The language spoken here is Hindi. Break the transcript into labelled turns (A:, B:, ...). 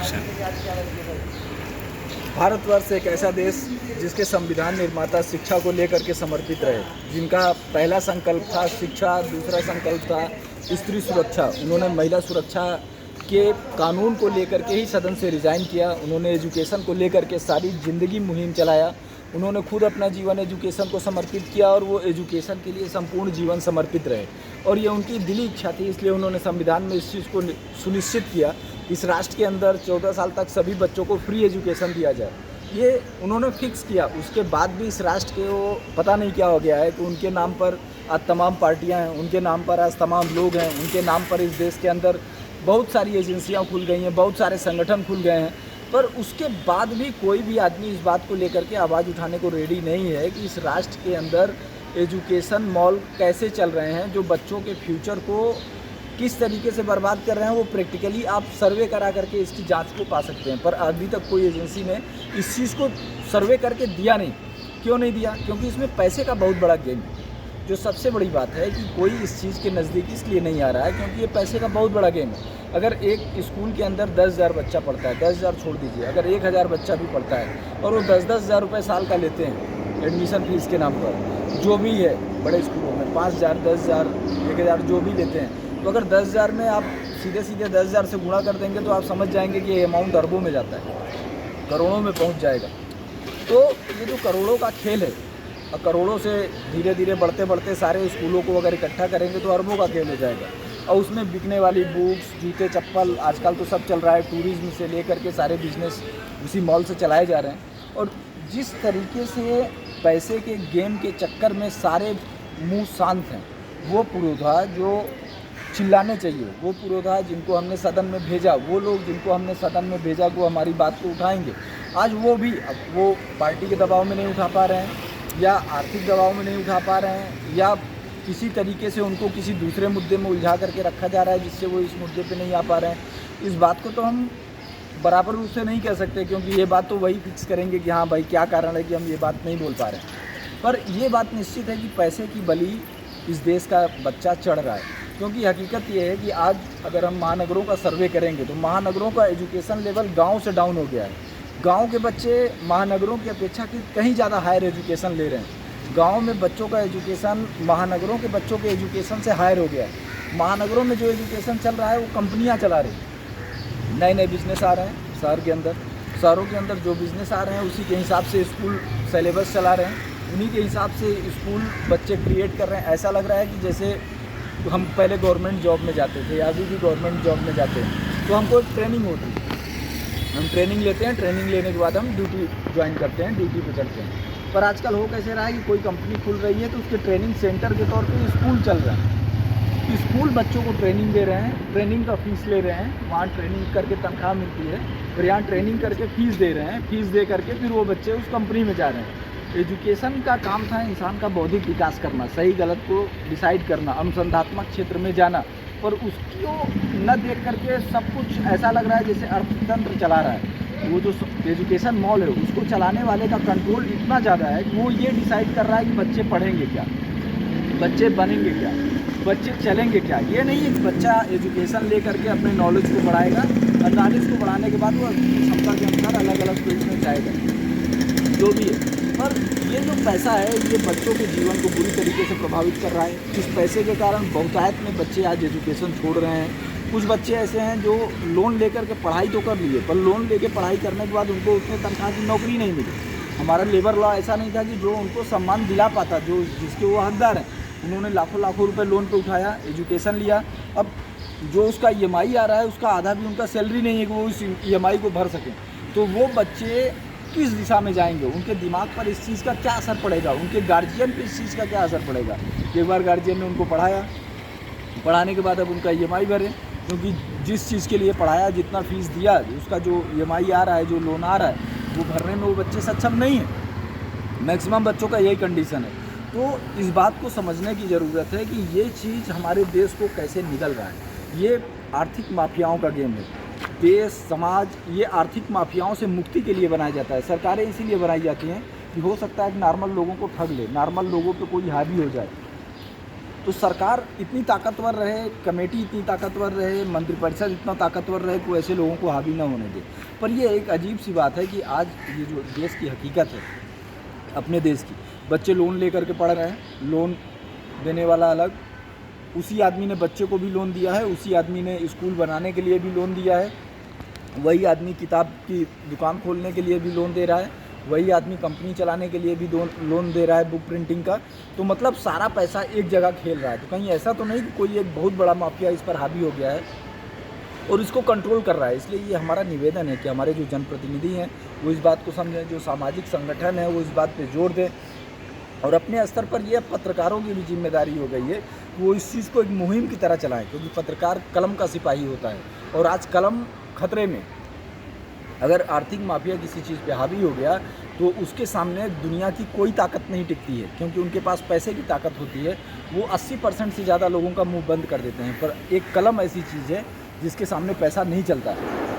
A: एक्शन।
B: भारतवर्ष एक ऐसा देश जिसके संविधान निर्माता शिक्षा को लेकर के समर्पित रहे, जिनका पहला संकल्प था शिक्षा, दूसरा संकल्प था स्त्री सुरक्षा। उन्होंने महिला सुरक्षा के कानून को लेकर के ही सदन से रिज़ाइन किया। उन्होंने एजुकेशन को लेकर के सारी ज़िंदगी मुहिम चलाया। उन्होंने खुद अपना जीवन एजुकेशन को समर्पित किया और वो एजुकेशन के लिए संपूर्ण जीवन समर्पित रहे, और ये उनकी दिली इच्छा थी। इसलिए उन्होंने संविधान में इस चीज़ को सुनिश्चित किया, इस राष्ट्र के अंदर 14 साल तक सभी बच्चों को फ्री एजुकेशन दिया जाए। ये उन्होंने फिक्स किया। उसके बाद भी इस राष्ट्र के वो पता नहीं क्या हो गया है कि उनके नाम पर आज तमाम पार्टियां हैं, उनके नाम पर आज तमाम लोग हैं, उनके नाम पर इस देश के अंदर बहुत सारी एजेंसियां खुल गई हैं, बहुत सारे संगठन खुल गए हैं। पर उसके बाद भी कोई भी आदमी इस बात को लेकर के आवाज़ उठाने को रेडी नहीं है कि इस राष्ट्र के अंदर एजुकेशन मॉल कैसे चल रहे हैं, जो बच्चों के फ्यूचर को किस तरीके से बर्बाद कर रहे हैं। वो प्रैक्टिकली आप सर्वे करा करके इसकी जांच को पा सकते हैं, पर अभी तक कोई एजेंसी ने इस चीज़ को सर्वे करके दिया नहीं। क्यों नहीं दिया? क्योंकि इसमें पैसे का बहुत बड़ा गेम है। जो सबसे बड़ी बात है कि कोई इस चीज़ के नज़दीक इसलिए नहीं आ रहा है क्योंकि ये पैसे का बहुत बड़ा गेम है। अगर एक स्कूल के अंदर 10,000 बच्चा पढ़ता है, 10,000 छोड़ दीजिए, अगर 1,000 बच्चा भी पढ़ता है और वो 10-10 हज़ार रुपये साल का लेते हैं एडमिशन फीस के नाम पर, जो भी है बड़े स्कूलों में 5,000, 10,000, 1,000 जो भी लेते हैं, तो अगर 10,000 में आप सीधे 10,000 से गुणा कर देंगे तो आप समझ जाएंगे कि ये अमाउंट अरबों में जाता है, करोड़ों में पहुंच जाएगा। तो ये जो करोड़ों का खेल है, और करोड़ों से धीरे धीरे बढ़ते बढ़ते सारे स्कूलों को अगर इकट्ठा करेंगे तो अरबों का खेल हो जाएगा। और उसमें बिकने वाली बुक्स, जूते, चप्पल, आजकल तो सब चल रहा है, टूरिज्म से लेकर के सारे बिजनेस उसी मॉल से चलाए जा रहे हैं। और जिस तरीके से पैसे के गेम के चक्कर में सारे मुंह शांत हैं, वो पुरोधा जो चिल्लाने चाहिए, वो पुरोधा जिनको हमने सदन में भेजा, वो लोग जिनको हमने सदन में भेजा वो हमारी बात को उठाएंगे। आज वो भी अब वो पार्टी के दबाव में नहीं उठा पा रहे हैं, या आर्थिक दबाव में नहीं उठा पा रहे हैं, या किसी तरीके से उनको किसी दूसरे मुद्दे में उलझा करके रखा जा रहा है जिससे वो इस मुद्दे पे नहीं आ पा रहे हैं। इस बात को तो हम बराबर रूप से नहीं कह सकते, क्योंकि ये बात तो वही फिक्स करेंगे कि हाँ भाई क्या कारण है कि हम ये बात नहीं बोल पा रहे हैं। पर ये बात निश्चित है कि पैसे की बलि इस देश का बच्चा चढ़ रहा है। क्योंकि हकीकत ये है कि आज अगर हम महानगरों का सर्वे करेंगे तो महानगरों का एजुकेशन लेवल गाँव से डाउन हो गया है। गांव के बच्चे महानगरों की अपेक्षा कहीं ज़्यादा हायर एजुकेशन ले रहे हैं। गांव में बच्चों का एजुकेशन महानगरों के बच्चों के एजुकेशन से हायर हो गया है। महानगरों में जो एजुकेशन चल रहा है वो कंपनियां चला रही हैं, नए नए बिजनेस आ रहे हैं शहर के अंदर। शहरों के अंदर जो बिज़नेस आ रहे हैं उसी के हिसाब से स्कूल सिलेबस चला रहे हैं, उन्हीं के हिसाब से स्कूल बच्चे क्रिएट कर रहे हैं। ऐसा लग रहा है कि जैसे हम पहले गवर्नमेंट जॉब में जाते थे या अभी भी गवर्नमेंट जॉब में जाते हैं तो हमको एक ट्रेनिंग होती है, हम ट्रेनिंग लेते हैं, ट्रेनिंग लेने के बाद हम ड्यूटी ज्वाइन करते हैं, ड्यूटी पे चलते हैं। पर आजकल हो कैसे रहा है कि कोई कंपनी खुल रही है तो उसके ट्रेनिंग सेंटर के तौर पे स्कूल चल रहा है। स्कूल बच्चों को ट्रेनिंग दे रहे हैं, ट्रेनिंग का फीस ले रहे हैं, वहाँ ट्रेनिंग करके तनख्वाह मिलती है, फिर यहाँ ट्रेनिंग करके फ़ीस दे रहे हैं, फीस दे करके फिर वो बच्चे उस कंपनी में जा रहे हैं। एजुकेशन का काम था इंसान का बौद्धिक विकास करना, सही गलत को डिसाइड करना, अनुसंधात्मक क्षेत्र में जाना, पर उसको न देख करके सब कुछ ऐसा लग रहा है जैसे अर्थतंत्र चला रहा है। वो जो एजुकेशन मॉल है उसको चलाने वाले का कंट्रोल इतना ज़्यादा है कि वो ये डिसाइड कर रहा है कि बच्चे पढ़ेंगे क्या, बच्चे बनेंगे क्या, बच्चे चलेंगे क्या। ये नहीं है कि बच्चा एजुकेशन ले करके अपने नॉलेज को बढ़ाएगा और नॉलेज को बढ़ाने के बाद वो क्षमता के अनुसार अलग अलग फील्ड में जाएगा, जो भी है। पर ये जो पैसा है ये बच्चों के जीवन को बुरी तरीके से प्रभावित कर रहा है। इस पैसे के कारण बहुतायत में बच्चे आज एजुकेशन छोड़ रहे हैं। कुछ बच्चे ऐसे हैं जो लोन लेकर के पढ़ाई तो कर लिए, पर लोन लेके पढ़ाई करने के बाद उनको उतने तनख्वाह की नौकरी नहीं मिली। हमारा लेबर लॉ ऐसा नहीं था कि जो उनको सम्मान दिला पाता, जो जिसके वो हकदार हैं, उन्होंने लाखों लाखों रुपए लोन पे उठाया, एजुकेशन लिया। अब जो उसका EMI आ रहा है उसका आधा भी उनका सैलरी नहीं है कि वो उस EMI को भर सकें। तो वो बच्चे किस दिशा में जाएंगे, उनके दिमाग पर इस चीज़ का क्या असर पड़ेगा, उनके गार्जियन पर इस चीज़ का क्या असर पड़ेगा। एक बार गार्जियन ने उनको पढ़ाया, पढ़ाने के बाद अब उनका EMI भरे, क्योंकि जिस चीज़ के लिए पढ़ाया, जितना फ़ीस दिया, उसका जो EMI आ रहा है, जो लोन आ रहा है, वो भरने में वो बच्चे सक्षम नहीं हैं। मैक्सिमम बच्चों का यही कंडीशन है। तो इस बात को समझने की ज़रूरत है कि ये चीज़ हमारे देश को कैसे निगल रहा है। ये आर्थिक माफियाओं का गेम है। देश, समाज ये आर्थिक माफियाओं से मुक्ति के लिए बनाया जाता है। सरकारें इसीलिए बनाई जाती हैं कि हो सकता है कि नॉर्मल लोगों को ठग ले, नॉर्मल लोगों पे कोई हावी हो जाए। तो सरकार इतनी ताकतवर रहे, कमेटी इतनी ताकतवर रहे, मंत्रिपरिषद इतना ताकतवर रहे कि ऐसे लोगों को हावी ना होने दे। पर ये एक अजीब सी बात है कि आज ये जो देश की हकीकत है, अपने देश की, बच्चे लोन लेकर के पढ़ रहे हैं, लोन देने वाला अलग, उसी आदमी ने बच्चे को भी लोन दिया है, उसी आदमी ने स्कूल बनाने के लिए भी लोन दिया है, वही आदमी किताब की दुकान खोलने के लिए भी लोन दे रहा है, वही आदमी कंपनी चलाने के लिए भी लोन दे रहा है, बुक प्रिंटिंग का। तो मतलब सारा पैसा एक जगह खेल रहा है। तो कहीं ऐसा तो नहीं कि कोई एक बहुत बड़ा माफिया इस पर हावी हो गया है और इसको कंट्रोल कर रहा है। इसलिए ये हमारा निवेदन है कि हमारे जो जनप्रतिनिधि हैं वो इस बात को समझें, जो सामाजिक संगठन है वो इस बात पे जोर दें, और अपने स्तर पर ये पत्रकारों की भी जिम्मेदारी हो गई है कि वो इस चीज़ को एक मुहिम की तरह चलाएं, क्योंकि पत्रकार कलम का सिपाही होता है और आज कलम खतरे में। अगर आर्थिक माफिया किसी चीज़ पे हावी हो गया तो उसके सामने दुनिया की कोई ताकत नहीं टिकती है, क्योंकि उनके पास पैसे की ताकत होती है। वो 80% से ज़्यादा लोगों का मुंह बंद कर देते हैं। पर एक कलम ऐसी चीज़ है जिसके सामने पैसा नहीं चलता है।